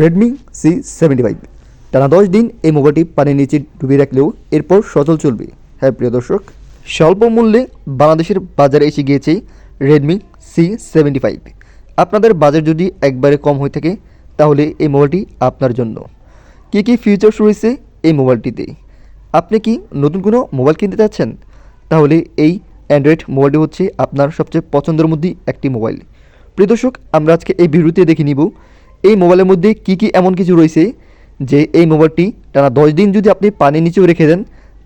Redmi C75 টানা 10 দিন এই মোবাইলটি পানির নিচে ডুবিয়ে রাখলেও এরপর সচল চলবে। হ্যাঁ প্রিয় দর্শক, স্বল্প মূল্যে বাংলাদেশের বাজারে এসে গিয়েছে রেডমি C75। আপনাদের বাজেট যদি একবারে কম হয়ে থাকে তাহলে এই মোবাইলটি আপনার জন্য। কী কী ফিচার্স রয়েছে এই মোবাইলটিতে? আপনি কি নতুন কোনো মোবাইল কিনতে চাচ্ছেন? তাহলে এই অ্যান্ড্রয়েড মোবাইলটি হচ্ছে আপনার সবচেয়ে পছন্দের মধ্যে একটি মোবাইল। প্রিয় দর্শক, আমরা আজকে এই ভিডিওতে দেখে নিব এই মোবাইলের মধ্যে কী কী এমন কিছু রয়েছে যে এই মোবাইলটি টানা 10 দিন যদি আপনি পানির নিচেও রেখে দেন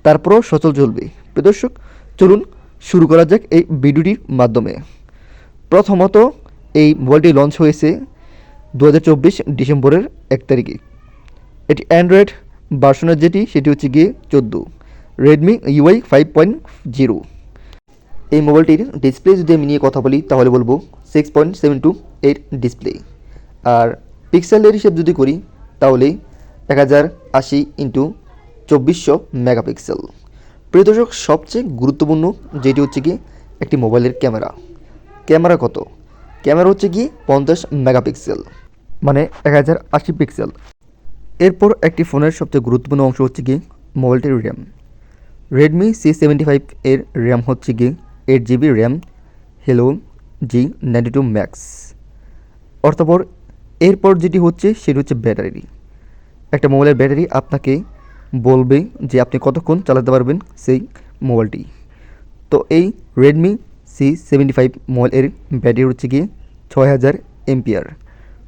তারপরও সচল চলবে। প্রিয় দর্শক, চলুন শুরু করা যাক এই ভিডিওটির মাধ্যমে। প্রথমত, এই মোবাইলটি লঞ্চ হয়েছে 2024 ডিসেম্বরের 1 তারিখে। এটি অ্যান্ড্রয়েড ভার্সনের যেটি সেটি হচ্ছে গিয়ে 14 রেডমি UI 5.0। এই মোবাইলটির ডিসপ্লে যদি আমি নিয়ে কথা বলি তাহলে বলবো 6.72 এর ডিসপ্লে। আর পিক্সেলের হিসেব যদি করি তাহলে 1080x2400 মেগাপিক্সেল। প্রিয় দর্শক, সবচেয়ে গুরুত্বপূর্ণ যেটি হচ্ছে কি একটি মোবাইলের ক্যামেরা কত? ক্যামেরা হচ্ছে কি 50 মেগাপিক্সেল, মানে 1080 পিক্সেল। এরপর একটি ফোনের সবচেয়ে গুরুত্বপূর্ণ অংশ হচ্ছে কি মোবাইলটির র্যাম। রেডমি C75 এর র্যাম হচ্ছে কি 8GB RAM hello G92 max. অর্থাৎ এরপর যেটি হচ্ছে সেটি হচ্ছে ব্যাটারি। একটা মোবাইলের ব্যাটারি আপনাকে বলবে যে আপনি কতক্ষণ চালাতে পারবেন সেই মোবাইলটি। তো এই রেডমি C75 মোবাইলের ব্যাটারি হচ্ছে গিয়ে 6000 এমপিআর।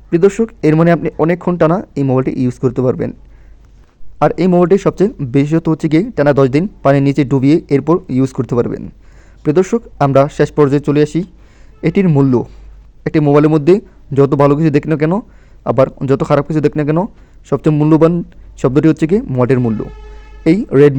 প্রিয় দর্শক, এর মানে আপনি অনেকক্ষণ টানা এই মোবাইলটি ইউজ করতে পারবেন। আর এই মোবাইলটির সবচেয়ে বিশেষত হচ্ছে গিয়ে টানা 10 দিন পানির নিচে ডুবিয়ে এরপর ইউজ করতে পারবেন। প্রিয় দর্শক, আমরা শেষ পর্যায়ে চলে আসি এটির মূল্য। একটি মোবাইলের মধ্যে যত ভালো কিছু দেখ না কেন, আবার যত খারাপ কিছু দেখ না কেন, সবচেয়ে মূল্যবান শব্দটি হচ্ছে কি মোবাইলের মূল্য। এই রেডমি